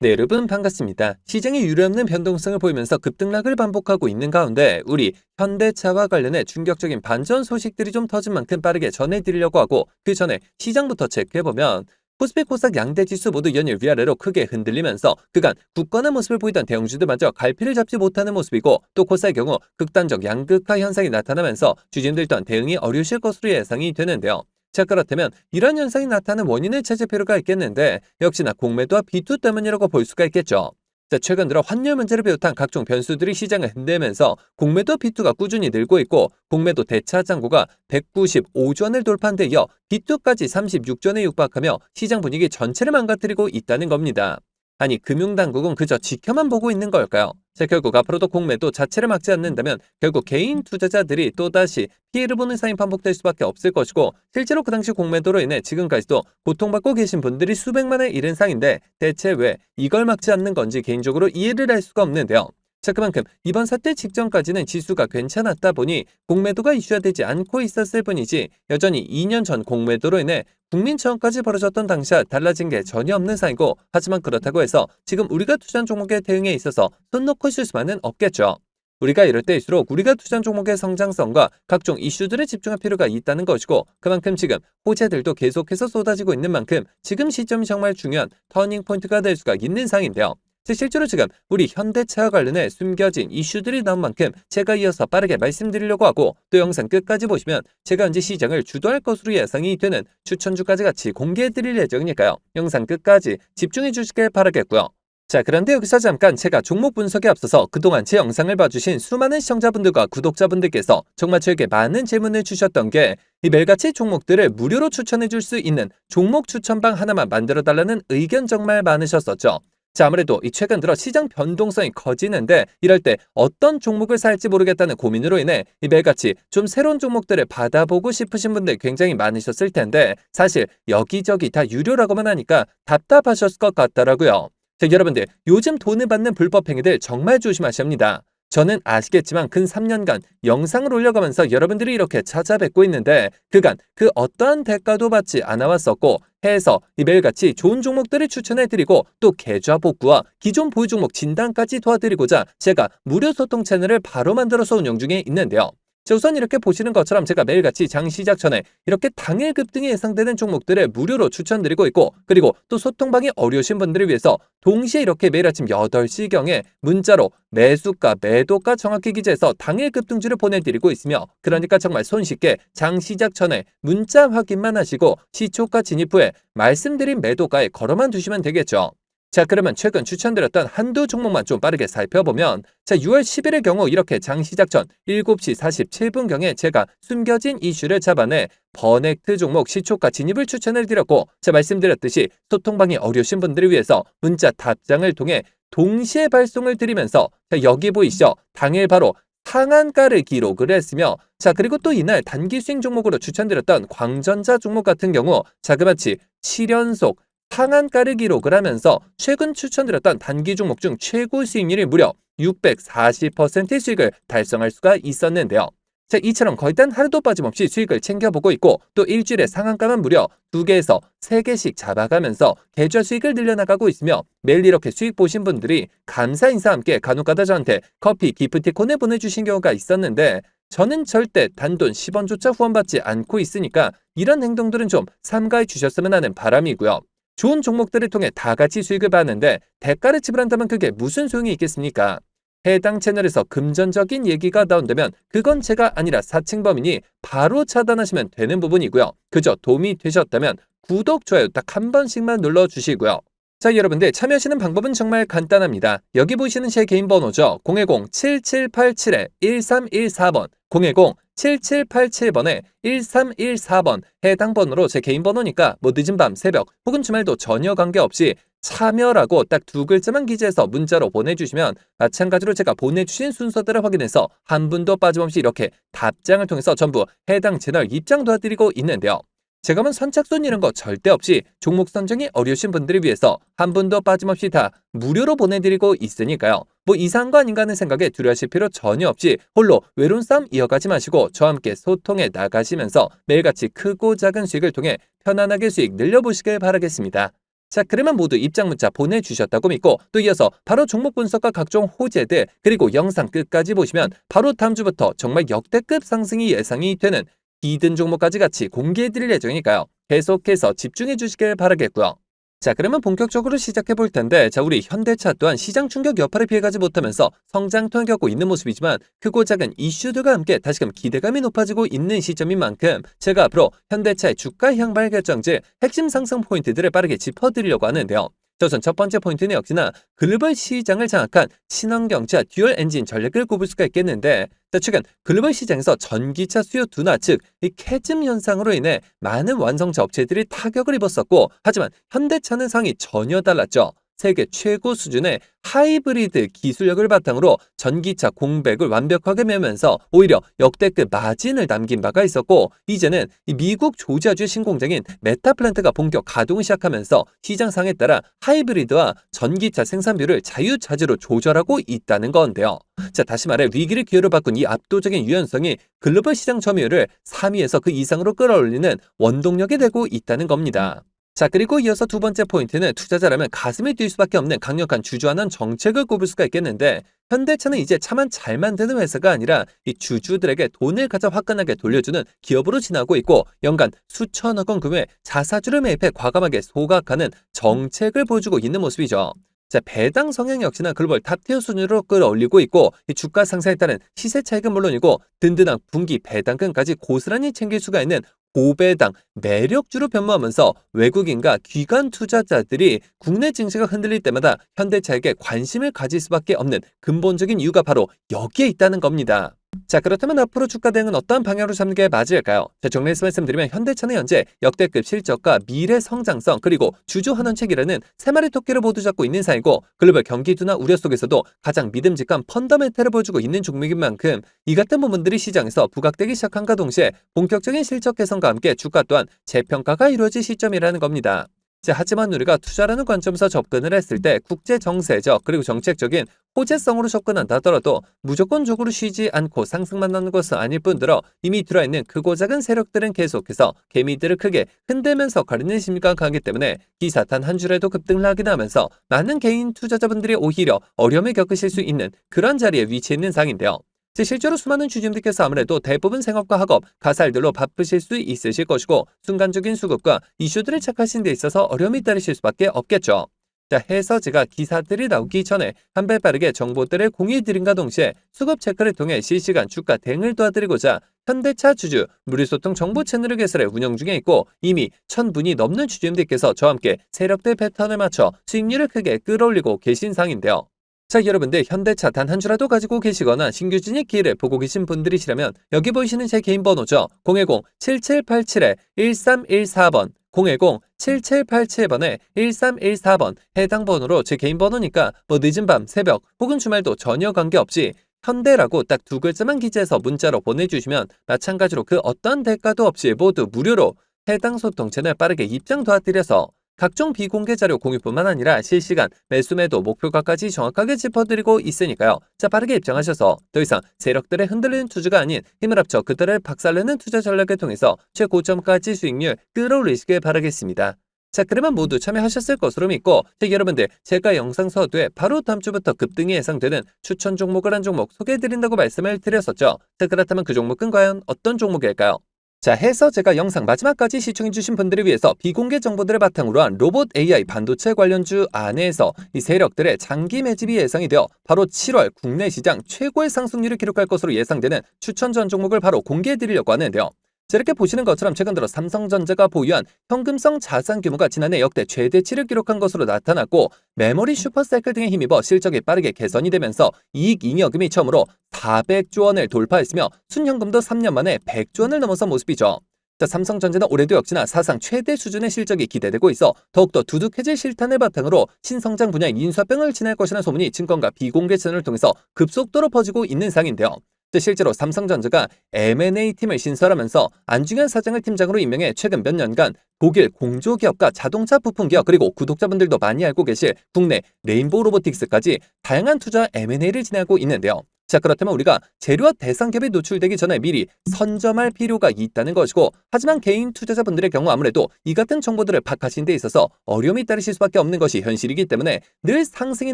네, 여러분 반갑습니다. 시장이 유례없는 변동성을 보이면서 급등락을 반복하고 있는 가운데 우리 현대차와 관련해 충격적인 반전 소식들이 좀 터진 만큼 빠르게 전해드리려고 하고, 그 전에 시장부터 체크해보면 코스피 코스닥 양대 지수 모두 연일 위아래로 크게 흔들리면서 그간 굳건한 모습을 보이던 대형주들마저 갈피를 잡지 못하는 모습이고, 또 코스닥의 경우 극단적 양극화 현상이 나타나면서 주진들 또한 대응이 어려우실 것으로 예상이 되는데요. 자, 그렇다면 이런 현상이 나타나는 원인을 찾을 필요가 있겠는데, 역시나 공매도와 비투 때문이라고 볼 수가 있겠죠. 자, 최근 들어 환율 문제를 비롯한 각종 변수들이 시장을 흔들면서 공매도 비투가 꾸준히 늘고 있고, 공매도 대차 잔고가 195조 원을 돌파한 데 이어 비투까지 36조 원에 육박하며 시장 분위기 전체를 망가뜨리고 있다는 겁니다. 아니, 금융당국은 그저 지켜만 보고 있는 걸까요? 자, 결국 앞으로도 공매도 자체를 막지 않는다면 결국 개인 투자자들이 또다시 피해를 보는 상황이 반복될 수밖에 없을 것이고, 실제로 그 당시 공매도로 인해 지금까지도 고통받고 계신 분들이 수백만에 이른 상인데 대체 왜 이걸 막지 않는 건지 개인적으로 이해를 할 수가 없는데요. 자, 그만큼 이번 사태 직전까지는 지수가 괜찮았다 보니 공매도가 이슈화되지 않고 있었을 뿐이지, 여전히 2년 전 공매도로 인해 국민청원까지 벌어졌던 당시와 달라진 게 전혀 없는 상이고, 하지만 그렇다고 해서 지금 우리가 투자한 종목의 대응에 있어서 손 놓고 있을 수만은 없겠죠. 우리가 이럴 때일수록 우리가 투자한 종목의 성장성과 각종 이슈들에 집중할 필요가 있다는 것이고, 그만큼 지금 호재들도 계속해서 쏟아지고 있는 만큼 지금 시점이 정말 중요한 터닝포인트가 될 수가 있는 상인데요. 실제로 지금 우리 현대차와 관련해 숨겨진 이슈들이 나온 만큼 제가 이어서 빠르게 말씀드리려고 하고, 또 영상 끝까지 보시면 제가 언제 시장을 주도할 것으로 예상이 되는 추천주까지 같이 공개해드릴 예정이니까요. 영상 끝까지 집중해 주시길 바라겠고요. 자, 그런데 여기서 잠깐 제가 종목 분석에 앞서서 그동안 제 영상을 봐주신 수많은 시청자분들과 구독자분들께서 정말 저에게 많은 질문을 주셨던 게, 이 매일같이 종목들을 무료로 추천해 줄 수 있는 종목 추천방 하나만 만들어 달라는 의견 정말 많으셨었죠. 자, 아무래도 이 최근 들어 시장 변동성이 커지는데 이럴 때 어떤 종목을 살지 모르겠다는 고민으로 인해 이 매일같이 좀 새로운 종목들을 받아보고 싶으신 분들 굉장히 많으셨을 텐데, 사실 여기저기 다 유료라고만 하니까 답답하셨을 것 같더라고요. 자, 여러분들 요즘 돈을 받는 불법 행위들 정말 조심하셔야 합니다. 저는 아시겠지만 근 3년간 영상을 올려가면서 여러분들이 이렇게 찾아뵙고 있는데, 그간 그 어떠한 대가도 받지 않아 왔었고, 해서 이 매일같이 좋은 종목들을 추천해드리고 또 계좌 복구와 기존 보유 종목 진단까지 도와드리고자 제가 무료 소통 채널을 바로 만들어서 운영 중에 있는데요. 자, 우선 이렇게 보시는 것처럼 제가 매일같이 장 시작 전에 이렇게 당일 급등이 예상되는 종목들을 무료로 추천드리고 있고, 그리고 또 소통방이 어려우신 분들을 위해서 동시에 이렇게 매일 아침 8시경에 문자로 매수가 매도가 정확히 기재해서 당일 급등주를 보내드리고 있으며, 그러니까 정말 손쉽게 장 시작 전에 문자 확인만 하시고 시초가 진입 후에 말씀드린 매도가에 걸어만 두시면 되겠죠. 자, 그러면 최근 추천드렸던 한두 종목만 좀 빠르게 살펴보면, 자, 6월 10일의 경우 이렇게 장 시작 전 7시 47분경에 제가 숨겨진 이슈를 잡아내 버넥트 종목 시초가 진입을 추천을 드렸고, 자, 말씀드렸듯이 소통방이 어려우신 분들을 위해서 문자 답장을 통해 동시에 발송을 드리면서, 자, 여기 보이시죠? 당일 바로 상한가를 기록을 했으며, 자, 그리고 또 이날 단기 수익 종목으로 추천드렸던 광전자 종목 같은 경우 자그마치 7연속 상한가를 기록을 하면서 최근 추천드렸던 단기 종목 중 최고 수익률이 무려 640%의 수익을 달성할 수가 있었는데요. 자, 이처럼 거의 단 하루도 빠짐없이 수익을 챙겨보고 있고, 또 일주일에 상한가만 무려 2개에서 3개씩 잡아가면서 계좌 수익을 늘려나가고 있으며, 매일 이렇게 수익 보신 분들이 감사 인사와 함께 간혹가다 저한테 커피 기프티콘을 보내주신 경우가 있었는데, 저는 절대 단돈 10원조차 후원받지 않고 있으니까 이런 행동들은 좀 삼가해 주셨으면 하는 바람이고요. 좋은 종목들을 통해 다 같이 수익을 받는데 대가를 지불한다면 그게 무슨 소용이 있겠습니까? 해당 채널에서 금전적인 얘기가 나온다면 그건 제가 아니라 사칭범이니 바로 차단하시면 되는 부분이고요. 그저 도움이 되셨다면 구독, 좋아요 딱 한 번씩만 눌러주시고요. 자, 여러분들 참여하시는 방법은 정말 간단합니다. 여기 보이시는 제 개인 번호죠. 010-7787-1314번 010-7787번에 1314번 해당 번호로 제 개인 번호니까 뭐 늦은 밤, 새벽 혹은 주말도 전혀 관계없이 참여라고 딱 두 글자만 기재해서 문자로 보내주시면 마찬가지로 제가 보내주신 순서대로 확인해서 한 분도 빠짐없이 이렇게 답장을 통해서 전부 해당 채널 입장 도와드리고 있는데요. 제가 뭐 선착순 이런 거 절대 없이 종목 선정이 어려우신 분들을 위해서 한 분도 빠짐없이 다 무료로 보내드리고 있으니까요. 뭐 이상한 거 아닌가 하는 생각에 두려워하실 필요 전혀 없이 홀로 외로운 싸움 이어가지 마시고 저와 함께 소통해 나가시면서 매일같이 크고 작은 수익을 통해 편안하게 수익 늘려보시길 바라겠습니다. 자, 그러면 모두 입장 문자 보내주셨다고 믿고 또 이어서 바로 종목 분석과 각종 호재들 그리고 영상 끝까지 보시면 바로 다음 주부터 정말 역대급 상승이 예상이 되는 히든 종목까지 같이 공개해드릴 예정이니까요. 계속해서 집중해 주시길 바라겠고요. 자, 그러면 본격적으로 시작해 볼 텐데, 자, 우리 현대차 또한 시장 충격 여파를 피해가지 못하면서 성장통을 겪고 있는 모습이지만 크고 작은 이슈들과 함께 다시금 기대감이 높아지고 있는 시점인 만큼 제가 앞으로 현대차의 주가 향발 결정지 핵심 상승 포인트들을 빠르게 짚어드리려고 하는데요. 자, 우선 첫 번째 포인트는 역시나 글로벌 시장을 장악한 친환경차 듀얼 엔진 전략을 꼽을 수가 있겠는데, 자, 최근 글로벌 시장에서 전기차 수요 둔화, 즉 이 캐즘 현상으로 인해 많은 완성차 업체들이 타격을 입었었고, 하지만 현대차는 상이 전혀 달랐죠. 세계 최고 수준의 하이브리드 기술력을 바탕으로 전기차 공백을 완벽하게 메우면서 오히려 역대급 마진을 남긴 바가 있었고, 이제는 이 미국 조지아주 신공장인 메타 플랜트가 본격 가동을 시작하면서 시장상에 따라 하이브리드와 전기차 생산비율을 자유자재로 조절하고 있다는 건데요. 자, 다시 말해 위기를 기회로 바꾼 이 압도적인 유연성이 글로벌 시장 점유율을 3위에서 그 이상으로 끌어올리는 원동력이 되고 있다는 겁니다. 자, 그리고 이어서 두 번째 포인트는 투자자라면 가슴이 뛸 수밖에 없는 강력한 주주환원 정책을 꼽을 수가 있겠는데, 현대차는 이제 차만 잘 만드는 회사가 아니라 이 주주들에게 돈을 가장 화끈하게 돌려주는 기업으로 지나고 있고, 연간 수천억 원 규모의 자사주를 매입해 과감하게 소각하는 정책을 보여주고 있는 모습이죠. 자, 배당 성향 역시나 글로벌 탑티어 순위로 끌어올리고 있고, 이 주가 상승에 따른 시세 차익은 물론이고 든든한 분기 배당금까지 고스란히 챙길 수가 있는 고배당 매력주로 변모하면서 외국인과 기관 투자자들이 국내 증시가 흔들릴 때마다 현대차에게 관심을 가질 수밖에 없는 근본적인 이유가 바로 여기에 있다는 겁니다. 자, 그렇다면 앞으로 주가 대응은 어떤 방향으로 잡는 게 맞을까요? 자, 정리해서 말씀드리면 현대차는 현재 역대급 실적과 미래 성장성 그리고 주주 환원책이라는 세 마리 토끼를 모두 잡고 있는 사이고, 글로벌 경기 둔화 우려 속에서도 가장 믿음직한 펀더멘탈을 보여주고 있는 종목인 만큼 이 같은 부분들이 시장에서 부각되기 시작한과 동시에 본격적인 실적 개선과 함께 주가 또한 재평가가 이루어질 시점이라는 겁니다. 자, 하지만 우리가 투자라는 관점에서 접근을 했을 때 국제 정세적 그리고 정책적인 호재성으로 접근한다 하더라도 무조건적으로 쉬지 않고 상승만 하는 것은 아닐 뿐더러 이미 들어있는 크고 작은 세력들은 계속해서 개미들을 크게 흔들면서 가리는 심리가 강하기 때문에 기사 단 한 줄에도 급등을 하긴 하면서 많은 개인 투자자분들이 오히려 어려움을 겪으실 수 있는 그런 자리에 위치해 있는 상인데요. 실제로 수많은 주주님들께서 아무래도 대부분 생업과 학업, 가살들로 바쁘실 수 있으실 것이고 순간적인 수급과 이슈들을 체크하신 데 있어서 어려움이 따르실 수밖에 없겠죠. 자, 해서 제가 기사들이 나오기 전에 한 발 빠르게 정보들을 공유해드린과 동시에 수급 체크를 통해 실시간 주가 대응을 도와드리고자 현대차 주주 무료소통 정보 채널을 개설해 운영 중에 있고, 이미 1000분이 넘는 주주님들께서 저와 함께 세력들 패턴을 맞춰 수익률을 크게 끌어올리고 계신 상인데요. 자, 여러분들 현대차 단 한 주라도 가지고 계시거나 신규 진입 기회를 보고 계신 분들이시라면 여기 보이시는 제 개인 번호죠. 010-7787-1314번 010-7787번에 1314번 해당 번호로 제 개인 번호니까 뭐 늦은 밤, 새벽 혹은 주말도 전혀 관계없이 현대라고 딱 두 글자만 기재해서 문자로 보내주시면 마찬가지로 그 어떤 대가도 없이 모두 무료로 해당 소통 채널 빠르게 입장 도와드려서 각종 비공개 자료 공유뿐만 아니라 실시간 매수 매도 목표가까지 정확하게 짚어드리고 있으니까요. 자, 빠르게 입장하셔서 더 이상 세력들의 흔들리는 투자가 아닌 힘을 합쳐 그들을 박살내는 투자 전략을 통해서 최고점까지 수익률 끌어올리시길 바라겠습니다. 자, 그러면 모두 참여하셨을 것으로 믿고, 여러분들 제가 영상 서두에 바로 다음 주부터 급등이 예상되는 추천 종목을 한 종목 소개해드린다고 말씀을 드렸었죠. 자, 그렇다면 그 종목은 과연 어떤 종목일까요? 자, 해서 제가 영상 마지막까지 시청해주신 분들을 위해서 비공개 정보들을 바탕으로 한 로봇 AI 반도체 관련주 안에서 이 세력들의 장기 매집이 예상이 되어 바로 7월 국내 시장 최고의 상승률을 기록할 것으로 예상되는 추천 전 종목을 바로 공개해드리려고 하는데요. 자, 이렇게 보시는 것처럼 최근 들어 삼성전자가 보유한 현금성 자산 규모가 지난해 역대 최대치를 기록한 것으로 나타났고, 메모리 슈퍼사이클 등에 힘입어 실적이 빠르게 개선이 되면서 이익 잉여금이 처음으로 400조 원을 돌파했으며 순현금도 3년 만에 100조 원을 넘어선 모습이죠. 자, 삼성전자는 올해도 역시나 사상 최대 수준의 실적이 기대되고 있어 더욱더 두둑해질 실탄을 바탕으로 신성장 분야의 인수합병을 진행할 것이라는 소문이 증권가 비공개 채널을 통해서 급속도로 퍼지고 있는 상인데요. 실제로 삼성전자가 M&A 팀을 신설하면서 안중현 사장을 팀장으로 임명해 최근 몇 년간 독일 공조기업과 자동차 부품기업 그리고 구독자분들도 많이 알고 계실 국내 레인보우 로보틱스까지 다양한 투자 M&A를 진행하고 있는데요. 자, 그렇다면 우리가 재료와 대상 기업이 노출되기 전에 미리 선점할 필요가 있다는 것이고, 하지만 개인 투자자분들의 경우 아무래도 이 같은 정보들을 파악하시는 데 있어서 어려움이 따르실 수밖에 없는 것이 현실이기 때문에 늘 상승이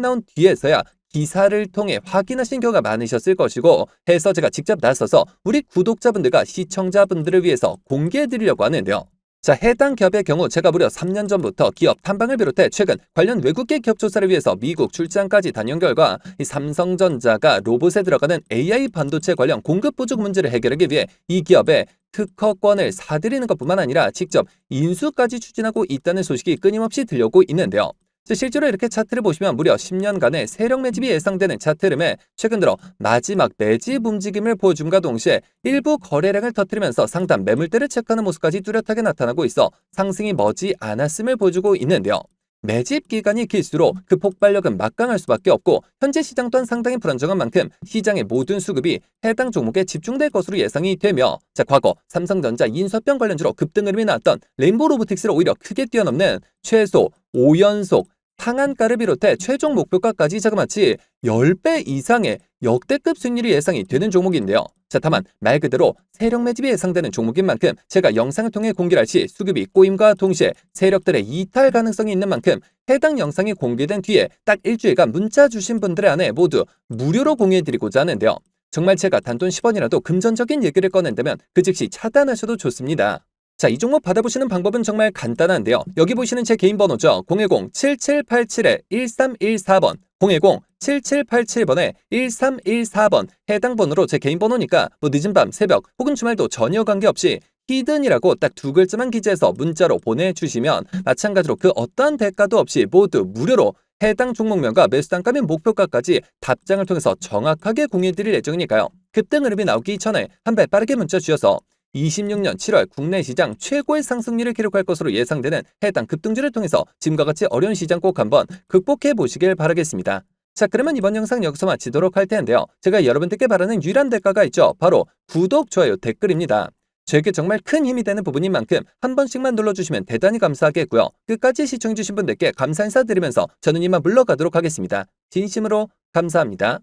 나온 뒤에서야 기사를 통해 확인하신 경우가 많으셨을 것이고, 해서 제가 직접 나서서 우리 구독자분들과 시청자분들을 위해서 공개해 드리려고 하는데요. 자, 해당 기업의 경우 제가 무려 3년 전부터 기업 탐방을 비롯해 최근 관련 외국계 기업 조사를 위해서 미국 출장까지 다녀온 결과 이 삼성전자가 로봇에 들어가는 AI 반도체 관련 공급 부족 문제를 해결하기 위해 이 기업에 특허권을 사들이는 것뿐만 아니라 직접 인수까지 추진하고 있다는 소식이 끊임없이 들려오고 있는데요. 실제로 이렇게 차트를 보시면 무려 10년간의 세력 매집이 예상되는 차트 흐름에 최근 들어 마지막 매집 움직임을 보여줌과 동시에 일부 거래량을 터뜨리면서 상단 매물대를 체크하는 모습까지 뚜렷하게 나타나고 있어 상승이 머지 않았음을 보여주고 있는데요. 매집 기간이 길수록 그 폭발력은 막강할 수밖에 없고, 현재 시장 또한 상당히 불안정한 만큼 시장의 모든 수급이 해당 종목에 집중될 것으로 예상이 되며, 자, 과거 삼성전자 인수합병 관련주로 급등 흐름이 나왔던 레인보우 로보틱스를 오히려 크게 뛰어넘는 최소 5연속 상한가를 비롯해 최종 목표가까지 자그마치 10배 이상의 역대급 수익률이 예상이 되는 종목인데요. 자, 다만 말 그대로 세력 매집이 예상되는 종목인 만큼 제가 영상을 통해 공개할 시 수급이 꼬임과 동시에 세력들의 이탈 가능성이 있는 만큼 해당 영상이 공개된 뒤에 딱 일주일간 문자 주신 분들의 안에 모두 무료로 공유해드리고자 하는데요. 정말 제가 단돈 10원이라도 금전적인 얘기를 꺼낸다면 그 즉시 차단하셔도 좋습니다. 자, 이 종목 받아보시는 방법은 정말 간단한데요. 여기 보시는 제 개인 번호죠. 010-7787-1314번 010-7787번에 1314번 해당 번호로 제 개인 번호니까 뭐 늦은 밤, 새벽 혹은 주말도 전혀 관계없이 히든이라고 딱 두 글자만 기재해서 문자로 보내주시면 마찬가지로 그 어떠한 대가도 없이 모두 무료로 해당 종목명과 매수 단가 및 목표가까지 답장을 통해서 정확하게 공유해드릴 예정이니까요. 급등 흐름이 나오기 전에 한 배 빠르게 문자 주셔서 26년 7월 국내 시장 최고의 상승률을 기록할 것으로 예상되는 해당 급등주를 통해서 지금과 같이 어려운 시장 꼭 한번 극복해 보시길 바라겠습니다. 자, 그러면 이번 영상 여기서 마치도록 할 텐데요. 제가 여러분들께 바라는 유일한 대가가 있죠. 바로 구독, 좋아요, 댓글입니다. 저에게 정말 큰 힘이 되는 부분인 만큼 한 번씩만 눌러주시면 대단히 감사하겠고요. 끝까지 시청해주신 분들께 감사 인사드리면서 저는 이만 물러가도록 하겠습니다. 진심으로 감사합니다.